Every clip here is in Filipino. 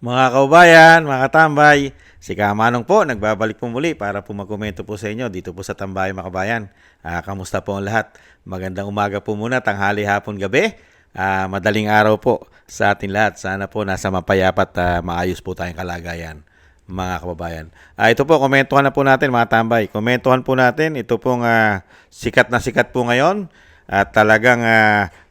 Mga kaubayan, mga katambay, si Kamanong po, nagbabalik po muli para po magkomento po sa inyo dito po sa Tambay mga kabayan. Kamusta po ang lahat? Magandang umaga po muna, tanghali, hapon, gabi. Madaling araw po sa atin lahat. Sana po nasa mapayapa at maayos po tayong kalagayan, mga kababayan. Ito po, komentuhan na po natin mga tambay. Komentuhan po natin, ito pong sikat na sikat po ngayon at talagang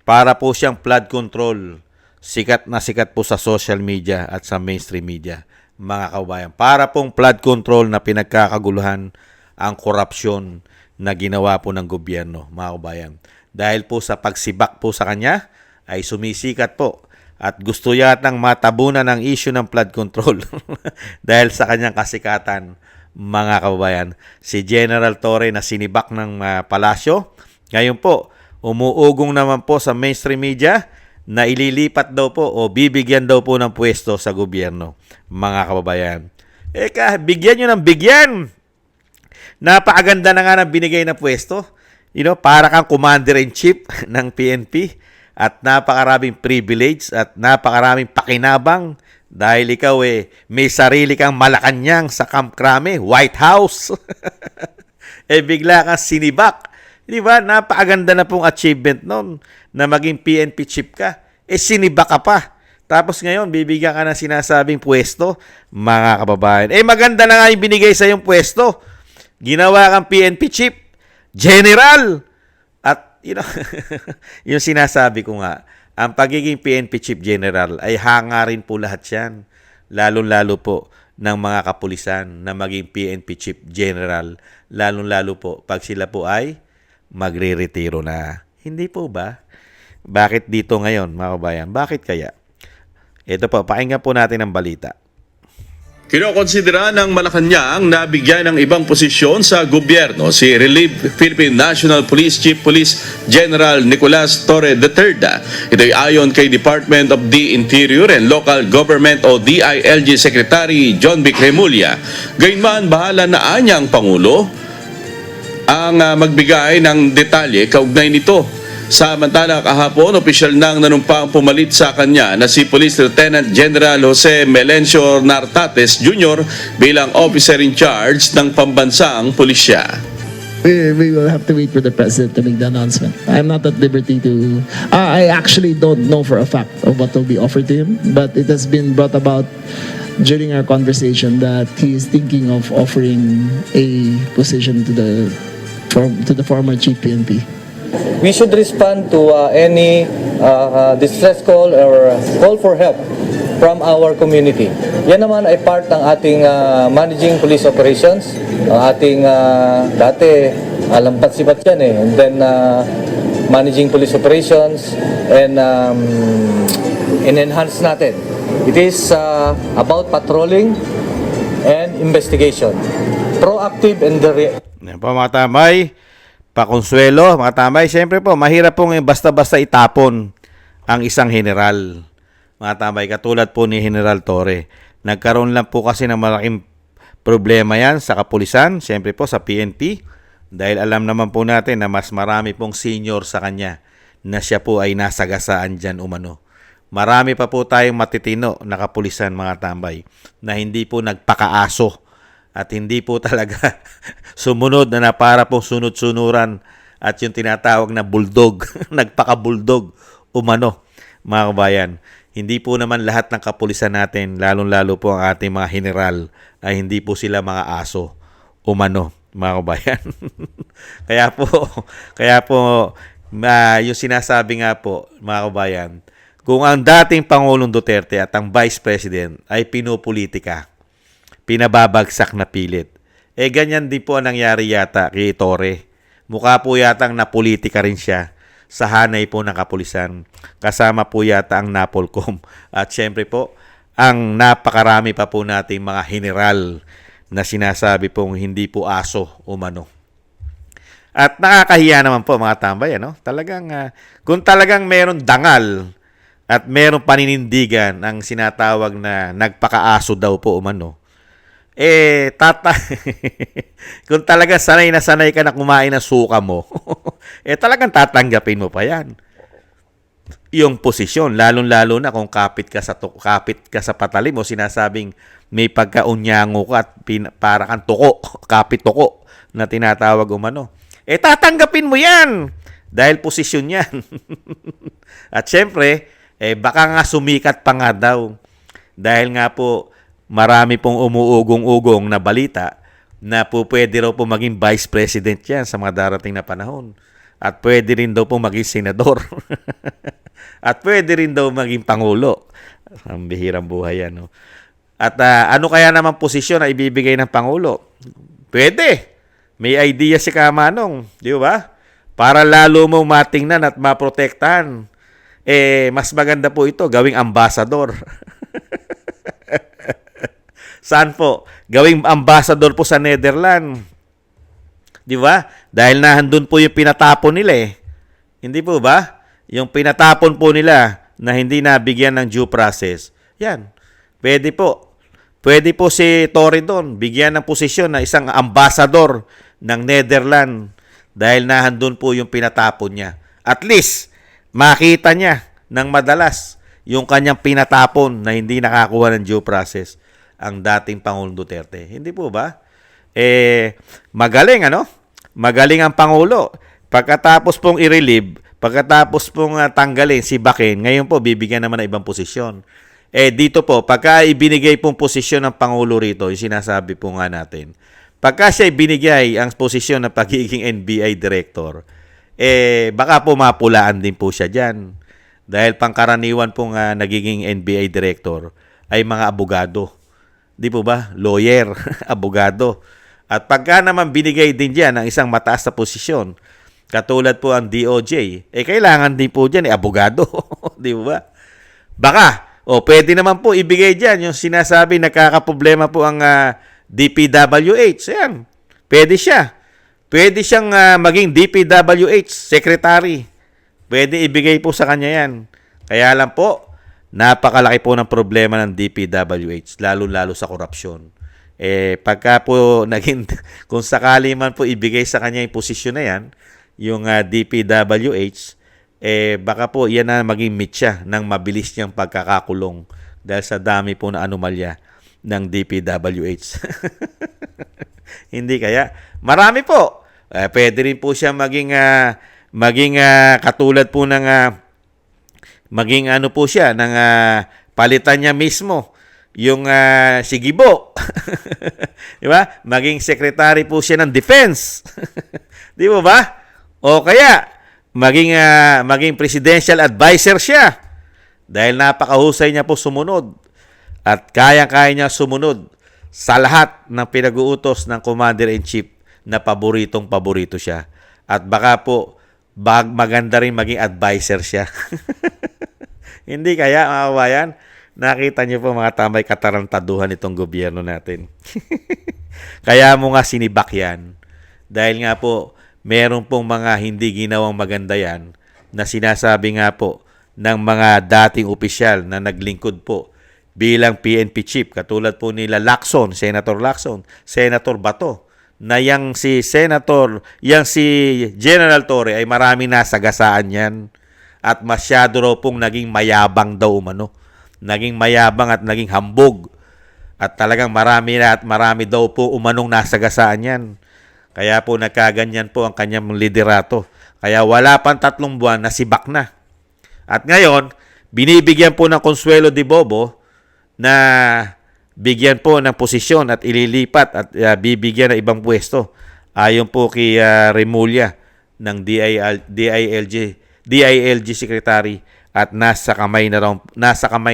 para po siyang flood control. Sikat na sikat po sa social media at sa mainstream media, mga kababayan. Para pong flood control na pinagkakaguluhan ang korupsyon na ginawa po ng gobyerno, mga kababayan. Dahil po sa pagsibak po sa kanya, ay sumisikat po at gusto yatang matabunan ang issue ng flood control dahil sa kanyang kasikatan, mga kababayan. Si General Torre na sinibak ng palasyo, ngayon po, umuugong naman po sa mainstream media na ililipat daw po o bibigyan daw po ng pwesto sa gobyerno, mga kababayan. Bigyan nyo ng bigyan. Napakaganda na nga ng binigay na pwesto. Para kang commander-in-chief ng PNP at napakaraming privilege at napakaraming pakinabang dahil ikaw may sarili kang Malacanang sa Camp Crame, White House. Bigla kang sinibak. Di ba? Napakaganda na pong achievement noon na maging PNP chief ka. Sinibak ka pa. Tapos ngayon, bibigyan ka ng sinasabing pwesto, mga kababayan. Maganda na nga yung binigay sa yung pwesto. Ginawa kang PNP chief, general. At, yung sinasabi ko nga, ang pagiging PNP chief general ay hangarin po lahat yan. Lalo-lalo po ng mga kapulisan na maging PNP chief general. Lalo-lalo po pag sila po ay magre-retiro na. Hindi po ba? Bakit dito ngayon, mga kabayan? Bakit kaya? Ito po, pakinggan po natin ang balita. Kinokonsidera ng Malacanang na bigyan ng ibang posisyon sa gobyerno si Relieved Philippine National Police Chief Police General Nicolas Torre III. Ito ay ayon kay Department of the Interior and Local Government o DILG Secretary John Vic Remulla. Gayunman, bahala na anyang Pangulo ang magbigay ng detalye kaugnay nito. Samantala, kahapon, opisyal nang nanumpang pumalit sa kanya na si Police Lieutenant General Jose Melencio Nartates Jr. bilang officer in charge ng pambansang pulisya. We will have to wait for the president to make the announcement. I'm not at liberty to... I actually don't know for a fact of what will be offered to him, but it has been brought about during our conversation that he is thinking of offering a position to the former chief PNP. We should respond to any distress call or call for help from our community. Yan naman ay part ng ating managing police operations. Ang ating dati alampat-sibat yan and then managing police operations and enhance natin. It is about patrolling and investigation. Proactive and Yan po mga tambay, pakonsuelo mga tambay. Siyempre po, mahirap pong basta-basta itapon ang isang general. Mga tambay, katulad po ni General Torre. Nagkaroon lang po kasi ng malaking problema yan sa kapulisan, siyempre po sa PNP. Dahil alam naman po natin na mas marami pong senior sa kanya na siya po ay nasagasaan dyan umano. Marami pa po tayong matitino na kapulisan mga tambay na hindi po nagpakaaso at hindi po talaga sumunod na para pong sunod-sunuran at yung tinatawag na bulldog, nagpaka-bulldog umano, mga kabayan. Hindi po naman lahat ng kapulisan natin, lalong-lalo po ang ating mga general, ay hindi po sila mga aso umano, mga kabayan. kaya po yung sinasabi nga po, mga kabayan, kung ang dating Pangulong Duterte at ang Vice President ay pinupolitika, pinababagsak na pilit. Ganyan din po ang nangyari yata kay Torre. Mukha po yatang napolitika rin siya sa hanay po ng kapulisan. Kasama po yata ang Napolcom. At syempre po, ang napakarami pa po nating mga general na sinasabi pong hindi po aso umano. At nakakahiya naman po mga tambay. Kung talagang meron dangal at meron paninindigan ang sinatawag na nagpakaaso daw po umano, kung talaga sanay na sanay ka na kumain ng suka mo, talagang tatanggapin mo pa yan. yung posisyon, lalong-lalo na kung kapit ka sa patalim o sinasabing may pagkaunyango ka at para kang tuko, kapit tuko na tinatawag umano. Tatanggapin mo yan dahil posisyon yan. At syempre, baka nga sumikat pa nga daw dahil nga po marami pong umuugong-ugong na balita na po pwede raw po maging vice president yan sa mga darating na panahon. At pwede rin daw po maging senador. At pwede rin daw maging pangulo. Ang bihirang buhay yan. No? At ano kaya naman posisyon na ibibigay ng pangulo? Pwede. May idea si Kamanong. Di ba? Para lalo mo matingnan at maprotektahan. Mas maganda po ito, gawing ambassador. Saan po? Gawing ambassador po sa Netherlands. Di ba? Dahil nahandun po yung pinatapon nila eh. Hindi po ba? Yung pinatapon po nila na hindi nabigyan ng due process. Yan. Pwede po. Pwede po si Tory doon bigyan ng posisyon na isang ambassador ng Netherlands dahil nahandun po yung pinatapon niya. At least, makita niya ng madalas yung kanyang pinatapon na hindi nakakuha ng due process ang dating Pangulong Duterte. Hindi po ba? Magaling ano? Magaling ang Pangulo. Pagkatapos pong i-relieve, pagkatapos pong tanggalin si Baken, ngayon po bibigyan naman ng ibang posisyon. Dito po, pagka ibinigay pong posisyon ng Pangulo rito, yung sinasabi po nga natin, pagka siya ibinigay ang posisyon ng pagiging NBI Director, baka po mapulaan din po siya dyan. Dahil pangkaraniwan pong nagiging NBI Director ay mga abogado. Di po ba? Lawyer, abogado. At pagka naman binigay din dyan ang isang mataas na posisyon, katulad po ang DOJ, kailangan din po dyan abogado. Di ba? Baka, pwede naman po ibigay dyan yung sinasabi nagkakaproblema po ang DPWH. Ayan, pwede siya. Pwede siyang maging DPWH secretary. Pwede ibigay po sa kanya yan. Kaya lang po, napakalaki po ng problema ng DPWH, lalo-lalo sa korupsyon. Pagka po naging, kung sakali man po ibigay sa kanya yung posisyon na yan, yung DPWH, baka po yan na maging mitya ng mabilis niyang pagkakakulong dahil sa dami po na anomalya ng DPWH. Hindi kaya? Marami po. Pwede rin po siya maging katulad po ng maging ano po siya ng palitan niya mismo yung si Gibo. Di ba? Maging secretary po siya ng defense. Di mo ba? O kaya maging presidential advisor siya. Dahil napakahusay niya po sumunod at kaya-kaya niya sumunod sa lahat ng pinag-uutos ng Commander-in-Chief na paboritong-paborito siya. At baka po maganda rin maging advisor siya. Hindi kaya, mga kabayan? Nakita niyo po mga tamay katarantaduhan itong gobyerno natin. Kaya mo nga sinibak yan. Dahil nga po, meron pong mga hindi ginawang maganda yan na sinasabi nga po ng mga dating opisyal na naglingkod po bilang PNP chief. Katulad po nila Lacson, Senator Lacson, Senator Bato, na yang si General Torre ay marami nasagasaan yan at masyado raw pong naging mayabang daw umano. Naging mayabang at naging hambog. At talagang marami daw po umanong nasagasaan yan. Kaya po nagkaganyan po ang kanyang liderato. Kaya wala pang 3 buwan na sibak na. At ngayon, binibigyan po ng Consuelo de Bobo na bigyan po ng posisyon at ililipat at bibigyan ng ibang pwesto. Ayon po kay Remulla ng DILG Secretary at nasa kamay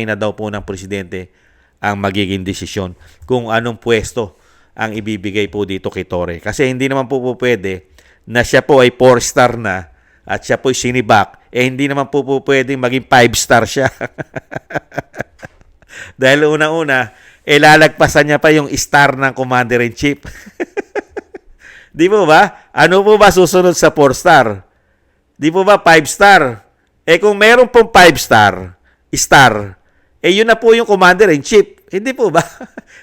na daw po ng presidente ang magiging desisyon kung anong pwesto ang ibibigay po dito kay Torre. Kasi hindi naman po pwede na siya po ay 4-star na at siya po ay sinibak, hindi naman po pwedeng maging 5-star siya. Dahil una-una, lalagpasan niya pa yung star ng Commander-in-Chief. Di po ba? Ano po ba susunod sa 4-star? Di po ba 5-star? Kung meron pong 5-star, yun na po yung Commander-in-Chief. Hindi po ba?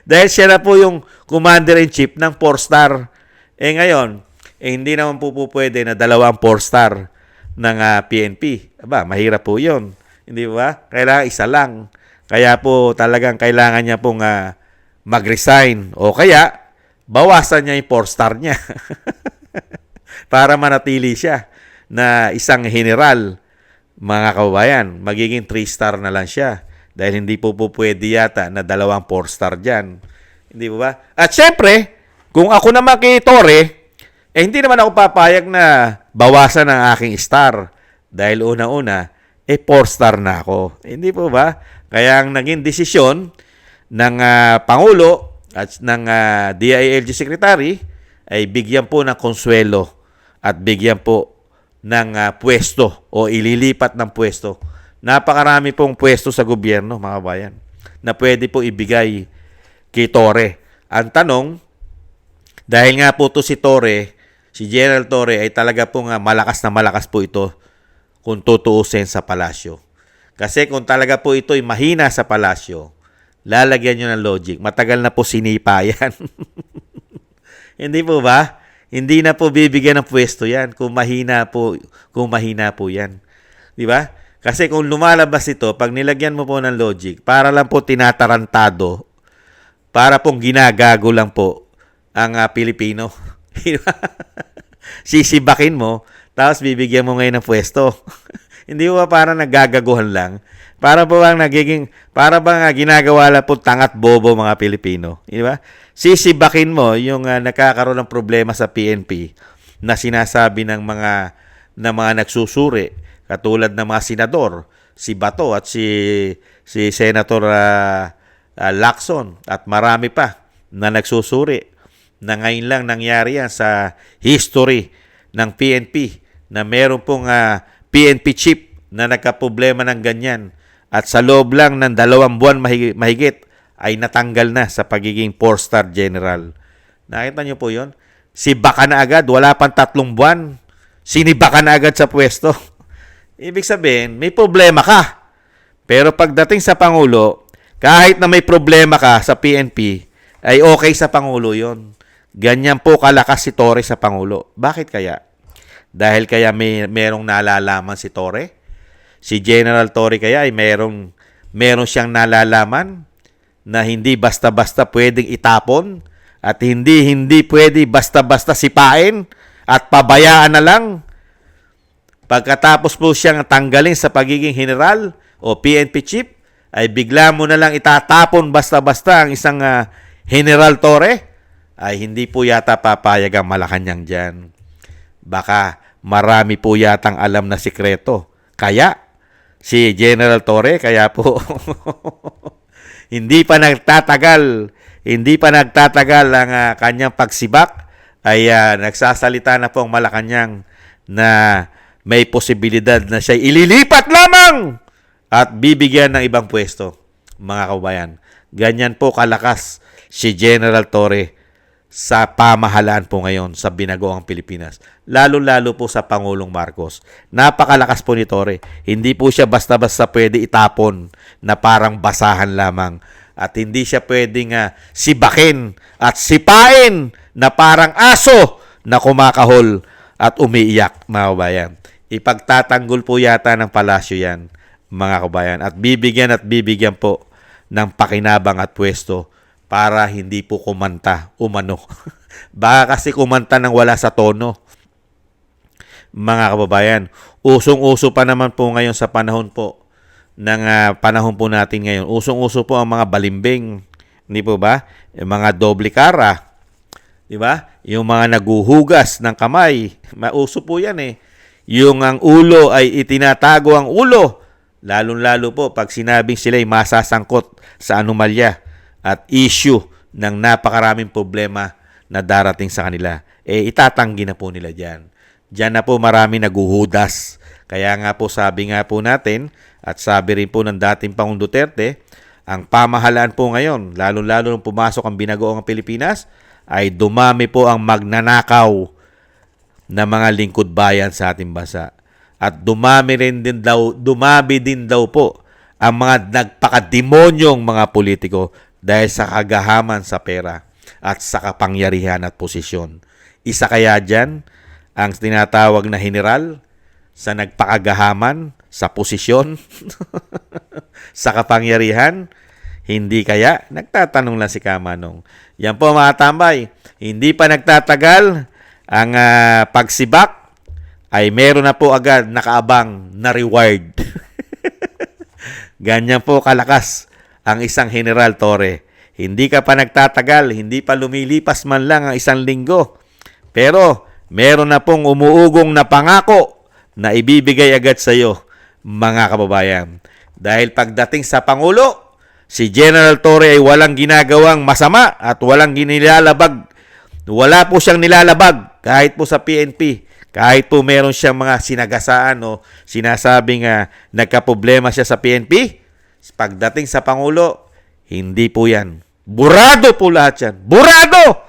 Dahil siya na po yung Commander-in-Chief ng 4-star. Ngayon, hindi naman po pwede na 2 4-star ng PNP. Mahirap po yun. Hindi ba? Kailangan isa lang. Kaya po talagang kailangan niya pong mag-resign. O kaya, bawasan niya yung 4-star niya. Para manatili siya na isang general, mga kababayan. Magiging 3-star na lang siya. Dahil hindi po pwede yata na 2 4-star dyan. Hindi ba? At syempre, kung ako naman kay Torre, hindi naman ako papayag na bawasan ang aking star. Dahil una-una, 4-star na ako. Hindi po ba? Kaya ang naging desisyon ng Pangulo at ng DILG Secretary ay bigyan po ng konsuelo at bigyan po ng pwesto o ililipat ng pwesto. Napakarami pong pwesto sa gobyerno, mga bayan, na pwede po ibigay kay Torre. Ang tanong, dahil nga po to si Torre, si General Torre ay talaga pong malakas na malakas po ito kung tutuusin sa palasyo. Kasi kung talaga po ito'y mahina sa palasyo, lalagyan nyo ng logic. Matagal na po sinipa yan. Hindi po ba? Hindi na po bibigyan ng pwesto yan kung mahina po yan. Di ba? Kasi kung lumalabas ito, pag nilagyan mo po ng logic, para lang po tinatarantado, para pong ginagago lang po ang Pilipino. Sisibakin mo, tapos bibigyan mo ngayon ng pwesto. Hindi ba parang naggagaguhan lang? Para bang ginagawa lang po tangat bobo mga Pilipino. Di ba? Sisibakin mo yung nakakaroon ng problema sa PNP na sinasabi ng mga nagsusuri, katulad ng mga senador, si Bato at si Senator Lacson at marami pa na nagsusuri na ngayon lang nangyari yan sa history ng PNP na meron pong PNP chief na nagkaproblema ng ganyan at sa loob lang ng 2 buwan mahigit ay natanggal na sa pagiging 4-star general. Nakita niyo po yon? Si Baka na agad, wala pang 3 buwan, sinibaka na agad sa pwesto. Ibig sabihin, may problema ka. Pero pagdating sa Pangulo, kahit na may problema ka sa PNP, ay okay sa Pangulo yon. Ganyan po kalakas si Torre sa Pangulo. Bakit kaya? Dahil kaya merong nalalaman si Torre? Si General Torre kaya ay meron siyang nalalaman na hindi basta-basta pwedeng itapon at hindi pwede basta-basta sipain at pabayaan na lang. Pagkatapos po siyang tanggalin sa pagiging general o PNP chief, ay bigla mo na lang itatapon basta-basta ang isang General Torre, ay hindi po yata papayag ang Malacanang dyan. Baka marami po yatang alam na sikreto. Kaya, si General Torre, kaya po hindi pa nagtatagal ang kanyang pagsibak, ay nagsasalita na po ang Malacanang na may posibilidad na siya ililipat lamang at bibigyan ng ibang pwesto, mga kababayan. Ganyan po kalakas si General Torre sa pamahalaan po ngayon sa binagoang Pilipinas. Lalo-lalo po sa Pangulong Marcos. Napakalakas po ni Torre. Hindi po siya basta-basta pwede itapon na parang basahan lamang. At hindi siya pwedeng sibakin at sipain na parang aso na kumakahol at umiiyak, mga kababayan. Ipagtatanggol po yata ng palasyo yan, mga kabayan. At bibigyan po ng pakinabang at pwesto para hindi po kumanta umano. Baka kasi kumanta nang wala sa tono, mga kababayan. Usong-uso pa naman po ngayon sa panahon po ng panahon po natin ngayon. Usong-uso po ang mga balimbing, hindi po ba? Yung mga doble cara, di ba? Yung mga naguhugas ng kamay, mauso po yan eh. Yung ang ulo ay itinatago ang ulo, lalong-lalo po pag sinabing sila'y masasangkot sa anomalya at issue ng napakaraming problema na darating sa kanila. Itatanggi na po nila dyan. Diyan na po marami naguhudas. Kaya nga po sabi nga po natin at sabi rin po ng dating Pangulong Duterte, ang pamahalaan po ngayon, lalo-lalo nung pumasok ang binagoong Pilipinas, ay dumami po ang magnanakaw na mga lingkod bayan sa ating bansa. At dumami din daw po ang mga nagpakademonyong mga politiko dahil sa kagahaman sa pera at sa kapangyarihan at posisyon. Isa kaya dyan ang tinatawag na general sa nagpakagahaman sa posisyon, sa kapangyarihan, hindi kaya? Nagtatanong lang si Kamanong. Yan po mga tambay, hindi pa nagtatagal ang pagsibak ay meron na po agad nakaabang na reward. Ganyan po kalakas ang isang General Torre. Hindi ka pa nagtatagal, hindi pa lumilipas man lang ang isang linggo. Pero meron na pong umuugong na pangako na ibibigay agad sa iyo, mga kababayan. Dahil pagdating sa Pangulo, si General Torre ay walang ginagawang masama at walang nilalabag. Wala po siyang nilalabag kahit po sa PNP. Kahit po meron siyang mga sinagasaan o sinasabing nagkaproblema siya sa PNP, pagdating sa Pangulo, hindi po yan. Burado po lahat yan. Burado!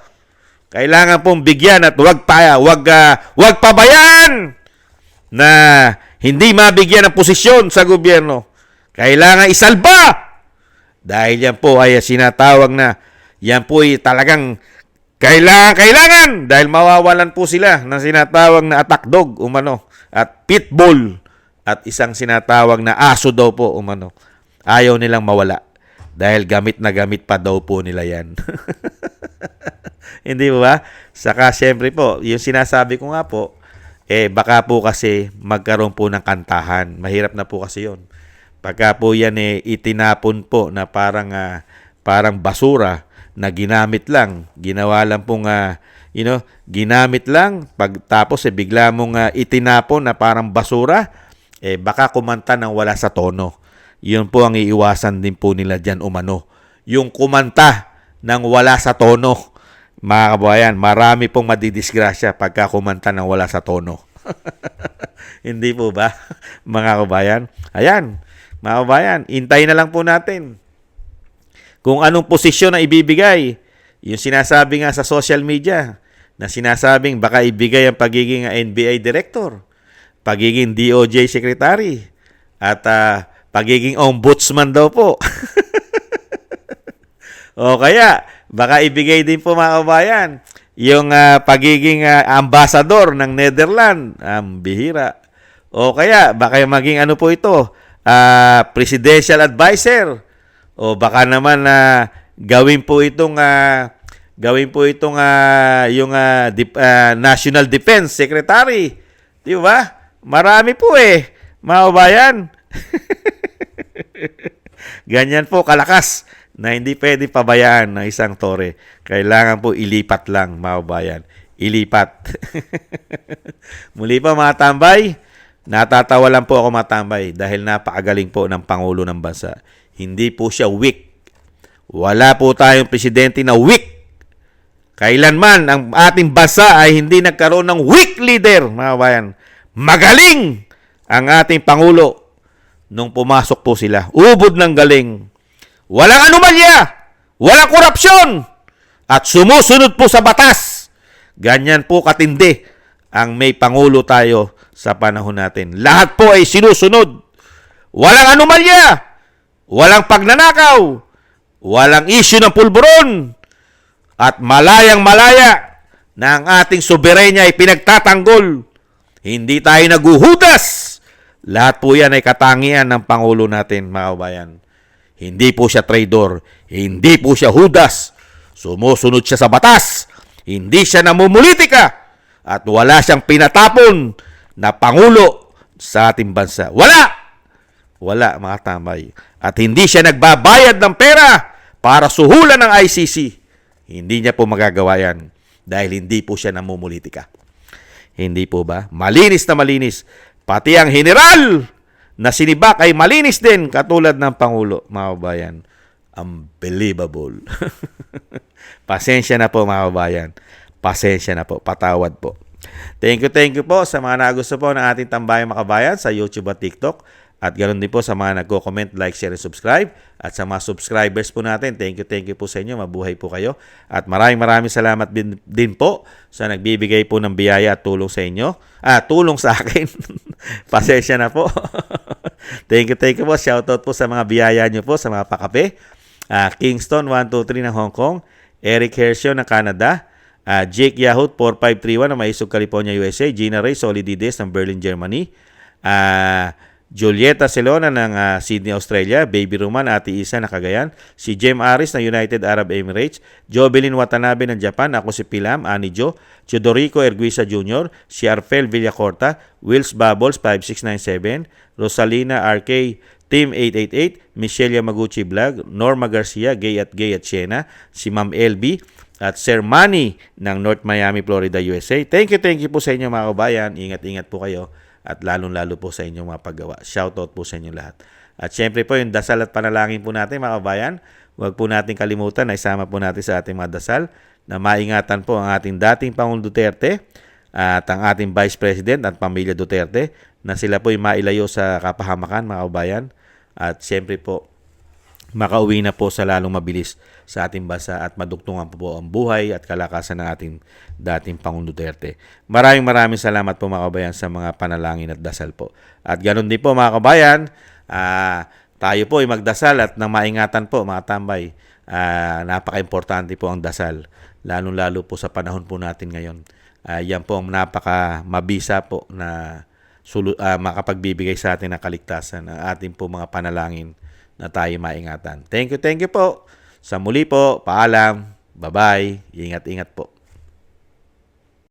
Kailangan pong bigyan at wag pabayaan na hindi mabigyan ng posisyon sa gobyerno. Kailangan isalba! Dahil yan po ay sinatawag na yan po ay talagang kailangan dahil mawawalan po sila ng sinatawag na attack dog umano at pitbull at isang sinatawag na aso daw po umano. Ayaw nilang mawala dahil gamit na gamit pa daw po nila yan. Hindi ba? Saka syempre po, yung sinasabi ko nga po, baka po kasi magkaroon po ng kantahan. Mahirap na po kasi yon. Pagka po yan itinapon po na parang basura, na ginamit lang, ginawa lang pong ginamit lang, pagtapos bigla mong itinapon na parang basura, baka kumanta ng wala sa tono. Yun po ang iiwasan din po nila dyan umano. Yung kumanta ng wala sa tono, mga kabayan, marami pong madidisgrasya pagka kumanta ng wala sa tono. Hindi po ba, mga kabayan? Ayan, mga kabayan, intay na lang po natin kung anong posisyon na ibibigay. Yung sinasabi nga sa social media na sinasabing baka ibigay ang pagiging NBI director, pagiging DOJ secretary, at pagiging ombudsman daw po. O kaya, baka ibigay din po mga kabayan yung pagiging ambassador ng Netherlands. Bihira. O kaya, baka maging ano po ito, presidential advisor. O baka naman gawin po itong yung National Defense Secretary. Di ba? Marami po mga kabayan. Ganyan po kalakas na hindi pwede pabayaan ng isang Torre. Kailangan po ilipat lang, mga kabayan. Ilipat. Muli pa mga tambay, natatawa lang po ako mga tambay dahil napakagaling po ng Pangulo ng Bansa. Hindi po siya weak. Wala po tayong presidente na weak. Kailanman ang ating bansa ay hindi nagkaroon ng weak leader, mga kabayan. Magaling ang ating Pangulo nung pumasok po sila. Ubod ng galing. Walang anomalya. Walang korupsyon. At sumusunod po sa batas. Ganyan po katindi ang may Pangulo tayo sa panahon natin. Lahat po ay sinusunod. Walang anomalya. Walang pagnanakaw, walang issue ng pulburon, at malayang-malaya na ang ating soberenya ay pinagtatanggol. Hindi tayo naguhudas. Lahat po yan ay katangian ng Pangulo natin, mga kabayan. Hindi po siya traidor, hindi po siya hudas. Sumusunod siya sa batas, hindi siya namumulitika, at wala siyang pinatapon na Pangulo sa ating bansa. Wala, mga tambay. At hindi siya nagbabayad ng pera para suhulan ng ICC. Hindi niya po magagawa yan dahil hindi po siya namumulitika. Hindi po ba? Malinis na malinis. Pati ang general na sinibak ay malinis din katulad ng Pangulo, mga kabayan. Unbelievable. Pasensya na po, mga kabayan. Pasensya na po. Patawad po. Thank you po sa mga nagusto po ng ating Tambayang Makabayan sa YouTube at TikTok. At ganoon din po sa mga nagko-comment, like, share, and subscribe. At sa mga subscribers po natin, thank you po sa inyo. Mabuhay po kayo. At maraming salamat din po sa nagbibigay po ng biyaya at tulong sa inyo. Tulong sa akin. Pasensya na po. Thank you po. Shoutout po sa mga biyaya nyo po, sa mga pakape. Kingston 123 ng Hong Kong. Eric Hershio ng Canada. Jake Yahut 4531 ng Maisog, California, USA. Gina Ray Solidides ng Berlin, Germany. Julieta Celona ng Sydney, Australia, Baby Roman, Ate Isa na Cagayan, si Jem Aris ng United Arab Emirates, Jovelyn Watanabe ng Japan, ako si Pilam, Ani Jo, Teodorico Erguisa Jr., si Arfel Villacorta, Wills Bubbles 5697, Rosalina RK, Team 888, Michelle Yamaguchi Vlog, Norma Garcia, Gay at Siena, si Ma'am LB, at Sir Manny ng North Miami, Florida, USA. Thank you po sa inyo mga kabayan. Ingat-ingat po kayo at lalong-lalo po sa inyong mga paggawa. Shoutout po sa inyo lahat. At syempre po yung dasal at panalangin po natin mga kabayan. Huwag po natin kalimutan na isama po natin sa ating mga dasal na maingatan po ang ating dating Pangulong Duterte at ang ating Vice President at pamilya Duterte na sila po ay mailayo sa kapahamakan mga kabayan. At syempre po makauwi na po sa lalong mabilis sa ating bansa at madugtungan po ang buhay at kalakasan ng ating dating Pangulong Duterte. Maraming salamat po mga kabayan sa mga panalangin at dasal po. At ganoon din po mga kabayan, tayo po ay magdasal at nang maingatan po mga tambay. Napaka-importante po ang dasal, lalong-lalo po sa panahon po natin ngayon. Yan po ang napaka-mabisa po na makapagbibigay sa atin ng kaligtasan ng ating po mga panalangin na tayo maingatan. Thank you po. Sa muli po, paalam. Bye-bye. Ingat-ingat po.